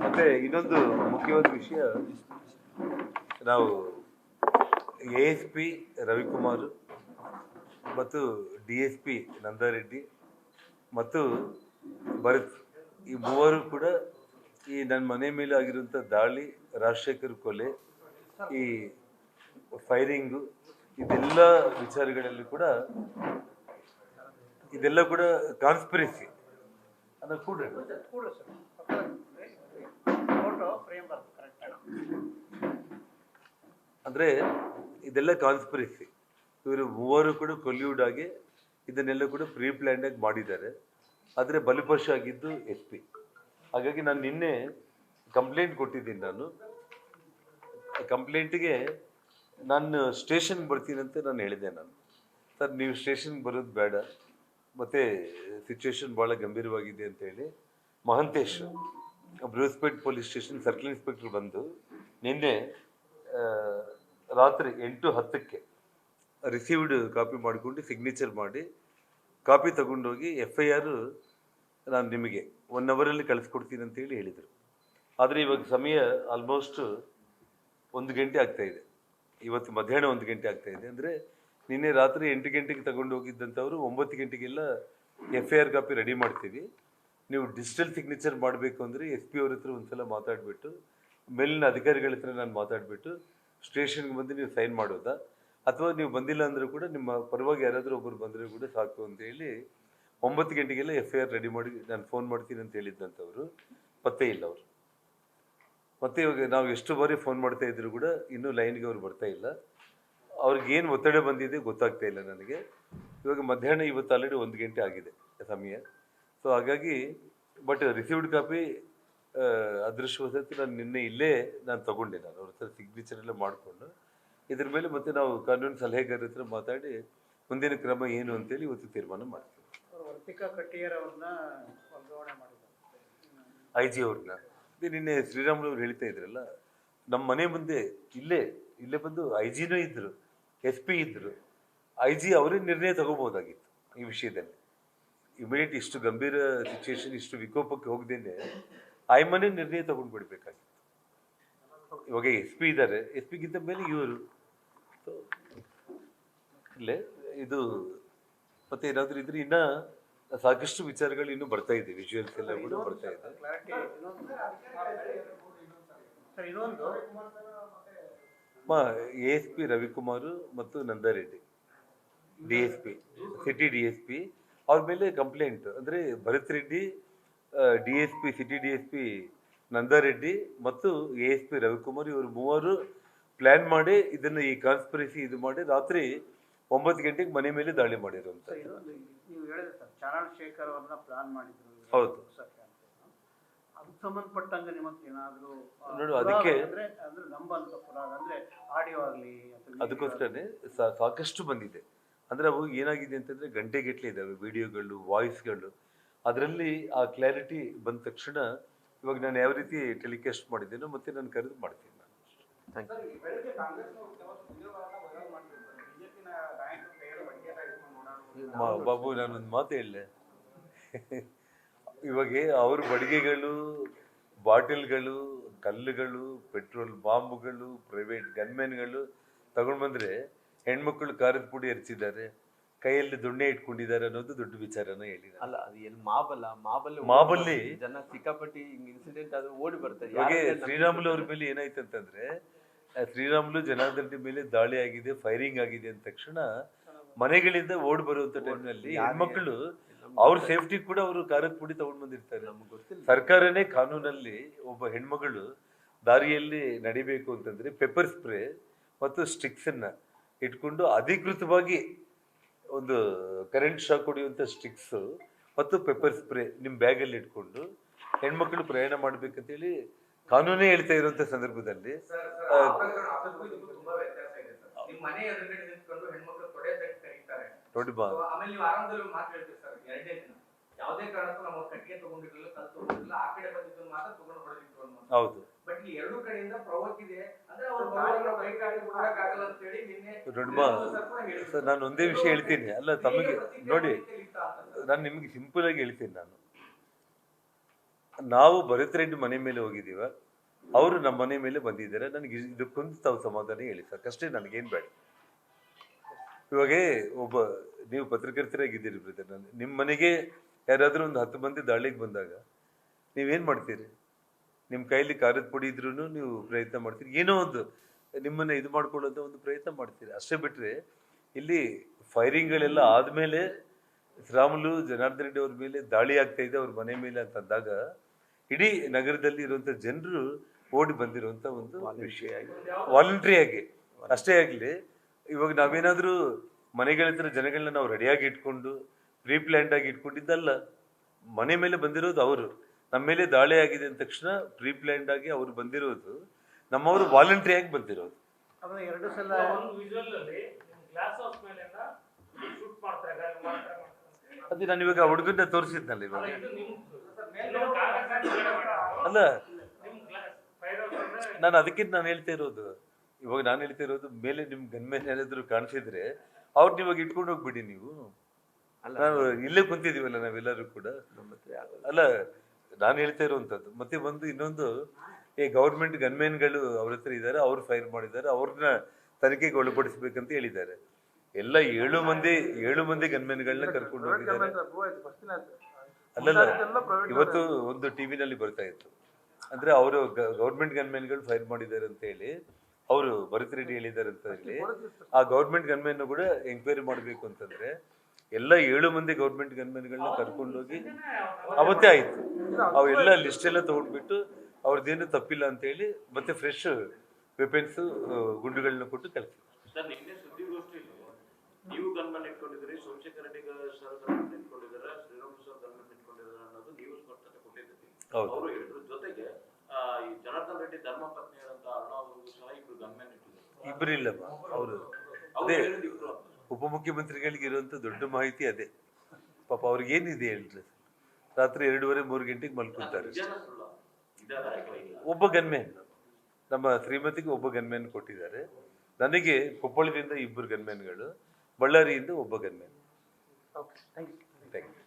ಮತ್ತೆ ಇನ್ನೊಂದು ಮುಖ್ಯವಾದ ವಿಷಯ, ನಾವು ASP ರವಿಕುಮಾರ್ ಮತ್ತು DSP ನಂದಾರೆಡ್ಡಿ ಮತ್ತು ಭರತ್, ಈ ಮೂವರು ಕೂಡ ಈ ನನ್ನ ಮನೆ ಮೇಲೆ ಆಗಿರುವಂಥ ದಾಳಿ, ರಾಜಶೇಖರ್ ಕೊಲೆ, ಈ ಫೈರಿಂಗು, ಇದೆಲ್ಲ ವಿಚಾರಗಳಲ್ಲಿ ಕೂಡ ಇದೆಲ್ಲ ಕೂಡ ಕಾನ್ಸ್ಪಿರಸಿ ಅನ್ನೋ ಕೂಡ ಅಂದರೆ ಇದೆಲ್ಲ ಕಾನ್ಸ್ಪಿರಸಿ. ಇವರು ಮೂವರು ಕೂಡ ಕೊಲ್ಯೂಡ್ ಆಗಿ ಇದನ್ನೆಲ್ಲ ಕೂಡ ಪ್ರೀ ಪ್ಲ್ಯಾನ್ ಆಗಿ ಮಾಡಿದ್ದಾರೆ. ಆದರೆ ಬಲಿಪಶ ಆಗಿದ್ದು SP. ಹಾಗಾಗಿ ನಾನು ನಿನ್ನೆ ಕಂಪ್ಲೇಂಟ್ ಕೊಟ್ಟಿದ್ದೀನಿ. ನಾನು ಕಂಪ್ಲೇಂಟಿಗೆ ನಾನು ಸ್ಟೇಷನ್ಗೆ ಬರ್ತೀನಿ ಅಂತ ನಾನು ಹೇಳಿದೆ. ನಾನು ಸರ್ ನೀವು ಸ್ಟೇಷನ್ಗೆ ಬರೋದು ಬೇಡ, ಮತ್ತು ಸಿಚುವೇಶನ್ ಭಾಳ ಗಂಭೀರವಾಗಿದೆ ಅಂತೇಳಿ Mahantesh Brucepet police station circle inspector ಬಂದು ನಿನ್ನೆ ರಾತ್ರಿ 8:10 ರಿಸೀವ್ಡ್ ಕಾಪಿ ಮಾಡಿಕೊಂಡು ಸಿಗ್ನೇಚರ್ ಮಾಡಿ ಕಾಪಿ ತಗೊಂಡೋಗಿ FIR ನಾನು ನಿಮಗೆ 1 ಅವರಲ್ಲಿ ಕಳಿಸ್ಕೊಡ್ತೀನಿ ಅಂತೇಳಿ ಹೇಳಿದರು. ಆದರೆ ಇವಾಗ ಸಮಯ ಆಲ್ಮೋಸ್ಟ್ 1 ಗಂಟೆ ಆಗ್ತಾಯಿದೆ. ಇವತ್ತು ಮಧ್ಯಾಹ್ನ 1 ಗಂಟೆ ಆಗ್ತಾಯಿದೆ. ಅಂದರೆ ನಿನ್ನೆ ರಾತ್ರಿ 8 ಗಂಟೆಗೆ ತಗೊಂಡು ಹೋಗಿದ್ದಂಥವ್ರು 9 ಗಂಟೆಗೆಲ್ಲ FIR ಕಾಪಿ ರೆಡಿ ಮಾಡ್ತೀವಿ, ನೀವು ಡಿಜಿಟಲ್ ಸಿಗ್ನೇಚರ್ ಮಾಡಬೇಕು ಅಂದರೆ SP ಅವ್ರ ಹತ್ರ ಒಂದ್ಸಲ ಮಾತಾಡಿಬಿಟ್ಟು, ಮೇಲಿನ ಅಧಿಕಾರಿಗಳ ಹತ್ರ ನಾನು ಮಾತಾಡಿಬಿಟ್ಟು ಸ್ಟೇಷನ್ಗೆ ಬಂದು ನೀವು ಸೈನ್ ಮಾಡೋದಾ, ಅಥವಾ ನೀವು ಬಂದಿಲ್ಲ ಅಂದರೂ ಕೂಡ ನಿಮ್ಮ ಪರವಾಗಿ ಯಾರಾದರೂ ಒಬ್ಬರು ಬಂದರೆ ಕೂಡ ಸಾಕು ಅಂತೇಳಿ 9 ಗಂಟೆಗೆಲ್ಲ FIR ರೆಡಿ ಮಾಡಿ ನಾನು ಫೋನ್ ಮಾಡ್ತೀನಿ ಅಂತ ಹೇಳಿದ್ದಂಥವ್ರು ಪತ್ತೆ ಇಲ್ಲ ಅವರು. ಮತ್ತು ಇವಾಗ ನಾವು ಎಷ್ಟು ಬಾರಿ ಫೋನ್ ಮಾಡ್ತಾ ಇದ್ರು ಕೂಡ ಇನ್ನೂ ಲೈನ್ಗೆ ಅವ್ರು ಬರ್ತಾ ಇಲ್ಲ. ಅವ್ರಿಗೆ ಏನು ಒತ್ತಡ ಬಂದಿದೆ ಗೊತ್ತಾಗ್ತಾ ಇಲ್ಲ ನನಗೆ. ಇವಾಗ ಮಧ್ಯಾಹ್ನ ಇವತ್ತು ಆಲ್ರೆಡಿ 1 ಗಂಟೆ ಆಗಿದೆ ಸಮಯ. ಸೊ ಹಾಗಾಗಿ ಬಟ್ ರಿಸೀವ್ಡ್ ಕಾಪಿ ಅದೃಷ್ಟವಶಾತ್ ನಾನು ನಿನ್ನೆ ಇಲ್ಲೇ ನಾನು ತಗೊಂಡೆ. ನಾನು ಅವ್ರ ಹತ್ರ ಸಿಗ್ನೇಚರ್ ಎಲ್ಲ ಮಾಡಿಕೊಂಡು ಇದ್ರ ಮೇಲೆ ಮತ್ತೆ ನಾವು ಕಾನೂನು ಸಲಹೆಗಾರರ ಹತ್ರ ಮಾತಾಡಿ ಮುಂದಿನ ಕ್ರಮ ಏನು ಅಂತೇಳಿ ಇವತ್ತು ತೀರ್ಮಾನ ಮಾಡ್ತೀವಿ. IG ಅವ್ರನ್ನ ನಿನ್ನೆ ಶ್ರೀರಾಮುಲು ಹೇಳ್ತಾ ಇದ್ರಲ್ಲ, ನಮ್ಮ ಮನೆ ಮುಂದೆ ಇಲ್ಲೇ ಬಂದು IG ಇದ್ದರು, SP ಇದ್ದರು. IG ಅವರೇ ನಿರ್ಣಯ ತಗೋಬೋದಾಗಿತ್ತು ಈ ವಿಷಯದಲ್ಲಿ. ಇಮಿಡಿಯೇಟ್ ಇಷ್ಟು ಗಂಭೀರ ಸಿಚುವೇಶನ್, ಇಷ್ಟು ವಿಕೋಪಕ್ಕೆ ಹೋಗದೇನೆ ಆಯ್ಮನೆ ನಿರ್ಣಯ ತಗೊಂಡ್ಬಿಡ್ಬೇಕಾಗಿತ್ತು. ಇವಾಗ SP ಇದ್ದಾರೆ, SPಗಿಂತ ಮೇಲೆ ಇವರು. ಇಲ್ಲೇ ಇದು ಮತ್ತೆ ಏನಾದರೂ ಇದ್ರೆ ಇನ್ನ ಸಾಕಷ್ಟು ವಿಚಾರಗಳು ಇನ್ನೂ ಬರ್ತಾ ಇದೆ, ವಿಜುವಲ್ಸ್ ಎಲ್ಲ ಕೂಡ ಬರ್ತಾ ಇದೆ. ASP ರವಿಕುಮಾರ್ ಮತ್ತು ನಂದಾರೆಡ್ಡಿ DSP ಸಿಟಿ DSP ಅವ್ರ ಮೇಲೆ ಕಂಪ್ಲೇಂಟ್ ಅಂದರೆ Bharat Reddy, DSP city DSP Nandareddy ಮತ್ತು ASP ರವಿಕುಮಾರ್, ಇವರು ಮೂವರು ಪ್ಲ್ಯಾನ್ ಮಾಡಿ ಇದನ್ನು ಈ ಕಾನ್ಸ್ಪಿರಸಿ ಇದು ಮಾಡಿ ರಾತ್ರಿ 9 ಗಂಟೆಗೆ ಮನೆ ಮೇಲೆ ದಾಳಿ ಮಾಡಿರುವಂತ. ಹೌದು. ಸಂಬಂಧಪಟ್ಟಂಗೆ ನಿಮಗೆ ಏನಾದರೂ ನೋಡು, ಅದಕ್ಕೆ ಅದಕ್ಕೋಸ್ಕರನೇ ಸಾಕಷ್ಟು ಬಂದಿದೆ. ಅಂದರೆ ಅವು ಏನಾಗಿದೆ ಅಂತಂದರೆ ಗಂಟೆಗಟ್ಟಲೆ ಇದ್ದಾವೆ ವಿಡಿಯೋಗಳು, ವಾಯ್ಸ್ಗಳು. ಅದರಲ್ಲಿ ಆ ಕ್ಲಾರಿಟಿ ಬಂದ ತಕ್ಷಣ ಇವಾಗ ನಾನು ಯಾವ ರೀತಿ ಟೆಲಿಕಾಸ್ಟ್ ಮಾಡಿದ್ದೇನೋ ಮತ್ತೆ ನಾನು ಕರೆದು ಮಾಡ್ತೀನಿ ನಾನು. Thank you. ಬಾಬು, ನಾನೊಂದು ಮಾತು ಹೇಳಲೆ, ಇವಾಗ ಅವ್ರ ಬಡಿಗೆಗಳು, ಬಾಟಿಲ್ಗಳು, ಕಲ್ಲುಗಳು, ಪೆಟ್ರೋಲ್ ಬಾಂಬುಗಳು, ಪ್ರೈವೇಟ್ ಗನ್ಮೆನ್ಗಳು ತಗೊಂಡು ಬಂದರೆ ಹೆಣ್ಮಕ್ಳು ಖಾರದ ಪುಡಿ ಎರಚಿದ್ದಾರೆ, ಕೈಯಲ್ಲಿ ದೊಣ್ಣೆ ಇಟ್ಕೊಂಡಿದ್ದಾರೆ ಅನ್ನೋದು ದೊಡ್ಡ ವಿಚಾರನ ಹೇಳಿ. ಅಲ್ಲ, ಅದು ಏನು ಮಾಬಲ್ಲಿ ಜನ ಸಿಕ್ಕಾಪಟ್ಟಿ ಇನ್ಸಿಡೆಂಟ್ ಆದ್ರೆ ಓಡಿ ಬರ್ತಾರೆ. ಇವಾಗ ಶ್ರೀರಾಮುಲು ಅವ್ರ ಮೇಲೆ ಏನಾಯ್ತು ಅಂತಂದ್ರೆ, ಶ್ರೀರಾಮುಲು ಜನಾರ್ದನ್ ಮೇಲೆ ದಾಳಿ ಆಗಿದೆ, ಫೈರಿಂಗ್ ಆಗಿದೆ ಅಂದ ತಕ್ಷಣ ಮನೆಗಳಿಂದ ಓಡ್ ಬರುವಂತ ಟೈಮ್ನಲ್ಲಿ ಹೆಣ್ಮಕ್ಳು ಅವ್ರ ಸೇಫ್ಟಿ ಕೂಡ ಅವರು ಖಾರದ ಪುಡಿ ತಗೊಂಡ್ ಬಂದಿರ್ತಾರೆ. ನಮ್ಗೆ ಗೊತ್ತಿಲ್ಲ, ಸರ್ಕಾರನೇ ಕಾನೂನಲ್ಲಿ ಒಬ್ಬ ಹೆಣ್ಮಗಳು ದಾರಿಯಲ್ಲಿ ನಡಿಬೇಕು ಅಂತಂದ್ರೆ ಪೆಪ್ಪರ್ ಸ್ಪ್ರೇ ಮತ್ತು ಸ್ಟಿಕ್ಸ್ ಅನ್ನ ಇಟ್ಕೊಂಡು ಅಧಿಕೃತವಾಗಿ ಒಂದು ಕರೆಂಟ್ ಶಾಕ್ ಹೊಡೆಯುವಂಥ ಸ್ಟಿಕ್ಸ್ ಮತ್ತು ಪೆಪ್ಪರ್ ಸ್ಪ್ರೇ ನಿಮ್ಮ ಬ್ಯಾಗಲ್ಲಿ ಇಟ್ಕೊಂಡು ಹೆಣ್ಮಕ್ಳು ಪ್ರಯಾಣ ಮಾಡ್ಬೇಕಂತೇಳಿ ಕಾನೂನೇ ಹೇಳ್ತಾ ಇರುವಂಥ ಸಂದರ್ಭದಲ್ಲಿ ನೋಡಿ ಬಾ, ಹೌದು ಸರ್, ನಾನು ಒಂದೇ ವಿಷಯ ಹೇಳ್ತೀನಿ. ಅಲ್ಲ ತಮಗೆ ನೋಡಿ, ನಾನು ನಿಮ್ಗೆ ಸಿಂಪಲ್ ಆಗಿ ಹೇಳ್ತೀನಿ. ನಾನು ನಾವು ಭರತ್ ರೆಡ್ಡಿ ಮನೆ ಮೇಲೆ ಹೋಗಿದ್ದೀವ, ಅವರು ನಮ್ಮ ಮನೆ ಮೇಲೆ ಬಂದಿದ್ದಾರೆ. ನನಗೆ ಇದಕ್ಕೊಂದು ತಾವು ಸಮಾಧಾನ ಹೇಳಿ ಸಾಕಷ್ಟೇ, ನನಗೇನು ಬೇಡ. ಇವಾಗ ನೀವು ಪತ್ರಕರ್ತರಾಗಿದ್ದೀರಿ ಬ್ರದರ್, ನಾನು ನಿಮ್ಮ ಮನೆಗೆ ಯಾರಾದರೂ ಒಂದು 10 ಮಂದಿ ದಾಳಿಗೆ ಬಂದಾಗ ನೀವೇನು ಮಾಡ್ತೀರಿ? ನಿಮ್ಮ ಕೈಲಿ ಖಾರದ ಪುಡಿ ಇದ್ರೂ ನೀವು ಪ್ರಯತ್ನ ಮಾಡ್ತೀರಿ, ಏನೋ ಒಂದು ನಿಮ್ಮನ್ನ ಇದು ಮಾಡ್ಕೊಳ್ಳೋದು ಒಂದು ಪ್ರಯತ್ನ ಮಾಡ್ತೀರಿ, ಅಷ್ಟೇ ಬಿಟ್ಟರೆ ಇಲ್ಲಿ ಫೈರಿಂಗ್ಗಳೆಲ್ಲ ಆದಮೇಲೆ ಶ್ರೀರಾಮುಲು ಜನಾರ್ದನ್ ರೆಡ್ಡಿ ಅವ್ರ ಮೇಲೆ ದಾಳಿ ಆಗ್ತಾ ಇದೆ, ಅವ್ರ ಮನೆ ಮೇಲೆ ಅಂತಂದಾಗ ಇಡೀ ನಗರದಲ್ಲಿ ಇರುವಂಥ ಜನರು ಓಡಿ ಬಂದಿರುವಂಥ ಒಂದು ವಿಷಯ ವಾಲಂಟ್ರಿ ಆಗಿ ಅಷ್ಟೇ ಆಗಲಿ. ಇವಾಗ ನಾವೇನಾದರೂ ಮನೆಗಳ ಹತ್ರ ಜನಗಳನ್ನ ನಾವು ರೆಡಿಯಾಗಿ ಇಟ್ಕೊಂಡು ಪ್ರೀ ಪ್ಲ್ಯಾಂಡ್ ಆಗಿ ಇಟ್ಕೊಂಡಿದ್ದಲ್ಲ, ಮನೆ ಮೇಲೆ ಬಂದಿರೋದು ಅವರು. ನಮ್ಮ ಮೇಲೆ ದಾಳಿ ಆಗಿದೆ ಅಂದ ತಕ್ಷಣ ಪ್ರೀ ಪ್ಲ್ಯಾಂಡ್ ಆಗಿ ಅವ್ರು ಬಂದಿರೋದು, ನಮ್ಮವರು ವಾಲಂಟ್ರಿ ಆಗಿ ಬಂದಿರೋದು. ಅದನ್ನ 2 ಸಲ ಅದೇ ನಾನು ಇವಾಗ ಹುಡುಗನ್ನ ತೋರಿಸಿದ್ನಲ್ಲ ಇವಾಗ. ಅಲ್ಲ, ನಾನು ಅದಕ್ಕಿಂತ ನಾನು ಹೇಳ್ತಾ ಇರೋದು, ಇವಾಗ ನಾನು ಹೇಳ್ತಾ ಇರೋದು ಮೇಲೆ ನಿಮ್ ಗನ್ಮೇನ್ ಏನಾದ್ರು ಕಾಣಿಸಿದ್ರೆ ಅವ್ರನ್ನ ಇವಾಗ ಇಟ್ಕೊಂಡು ಹೋಗ್ಬಿಡಿ ನೀವು. ನಾವು ಇಲ್ಲೇ ಕುಂತಿದೀವಲ್ಲ ನಾವೆಲ್ಲರೂ ಕೂಡ. ಅಲ್ಲ, ನಾನು ಹೇಳ್ತಾ ಇರುವಂತದ್ದು. ಮತ್ತೆ ಒಂದು ಇನ್ನೊಂದು, ಈ ಗೌರ್ಮೆಂಟ್ ಗನ್ಮೇನ್ಗಳು ಅವ್ರ ಹತ್ರ ಇದ್ದಾರೆ, ಅವ್ರು ಫೈರ್ ಮಾಡಿದ್ದಾರೆ, ಅವ್ರನ್ನ ತನಿಖೆಗೆ ಒಳಪಡಿಸ್ಬೇಕಂತ ಹೇಳಿದ್ದಾರೆ. ಎಲ್ಲ 7 ಮಂದಿ ಗನ್ಮೇನ್ಗಳನ್ನ ಕರ್ಕೊಂಡು ಹೋಗಿದ್ದಾರೆ. ಅಲ್ಲಲ್ಲ, ಇವತ್ತು ಒಂದು ಟಿವಿನಲ್ಲಿ ಬರ್ತಾ ಇತ್ತು, ಅಂದ್ರೆ ಅವರು ಗೌರ್ಮೆಂಟ್ ಗನ್ಮೇನ್ಗಳು ಫೈರ್ ಮಾಡಿದ್ದಾರೆ ಅಂತ ಹೇಳಿ ಅವರು ಭರತ್ ರೆಡ್ಡಿ ಹೇಳಿದ್ದಾರೆ ಅಂತ ಹೇಳಿ. ಆ ಗೌರ್ಮೆಂಟ್ ಗನ್ಮೇನ್ ಕೂಡ ಎಂಕ್ವೈರಿ ಮಾಡಬೇಕು ಅಂತಂದ್ರೆ ಎಲ್ಲ 7 ಮಂದಿ ಗೌರ್ಮೆಂಟ್ ಗನ್ಮೇನ್ಗಳನ್ನ ಕರ್ಕೊಂಡೋಗಿ ಅವತ್ತೇ ಆಯ್ತು. ಅವೆಲ್ಲ ಲಿಸ್ಟ್ ಎಲ್ಲ ತಗೊಂಡ್ಬಿಟ್ಟು ಅವ್ರದ್ದೇನು ತಪ್ಪಿಲ್ಲ ಅಂತ ಹೇಳಿ ಮತ್ತೆ ಫ್ರೆಶ್ ವೆಪನ್ಸ್ ಗುಂಡುಗಳನ್ನ ಕೊಟ್ಟು ಕಳಿಸಿ. ಸರ್, ನಿನ್ನೆ ಸುದ್ದಿಗೋಷ್ಠಿಯಲ್ಲಿ ನೀವು gunman ಇಟ್ಕೊಂಡಿದ್ದೀರಿ, Somashekar Reddy sir gunman ಇಟ್ಕೊಂಡಿದ್ದಾರೆ, ಶ್ರೀರಾಮುಲು ಸರ್ ಗನ್ಮನ್ ಇಟ್ಕೊಂಡಿದ್ದಾರೆ ಅನ್ನೋದು ನೀವು ಸ್ಪಷ್ಟತೆ ಕೊಟ್ಟಿದ್ದೀರಿ. ಅವರು ಹೇಳಿದ್ರು. ಜೊತೆಗೆ ಈ ಜನಾರ್ದನ್ ರೆಡ್ಡಿ ಧರ್ಮ ಪತ್ನಿಯಾದಂತ ಅರುಣಾ ಅವರಿಗೂ ಸಹ 2 ಗನ್ಮನ್ ಇಟ್ಟಿದ್ದಾರೆ. ಇಬ್ಬರಿಲ್ಲಮ್ಮ, ಅವರು ಅದೇ ಉಪಮುಖ್ಯಮಂತ್ರಿಗಳಿಗೆ ಇರುವಂತ ದೊಡ್ಡ ಮಾಹಿತಿ ಅದೇ. ಪಾಪ ಅವ್ರಿಗೆ ಏನಿದೆ ಹೇಳ್ರಿ, ರಾತ್ರಿ 2:30-3 ಗಂಟೆಗೆ ಮಲ್ಕೊಂತಾರೆ. ಒಬ್ಬ ಗನ್ಮ್ಯಾನ್, ನಮ್ಮ ಶ್ರೀಮತಿಗೆ ಒಬ್ಬ ಗನ್ಮ್ಯಾನ್ ಕೊಟ್ಟಿದ್ದಾರೆ. ನನಗೆ ಕೊಪ್ಪಳದಿಂದ 2 ಗನ್ಮ್ಯಾನ್ಗಳು, ಬಳ್ಳಾರಿಯಿಂದ ಒಬ್ಬ ಗನ್ಮ್ಯಾನ್. Okay, thank you.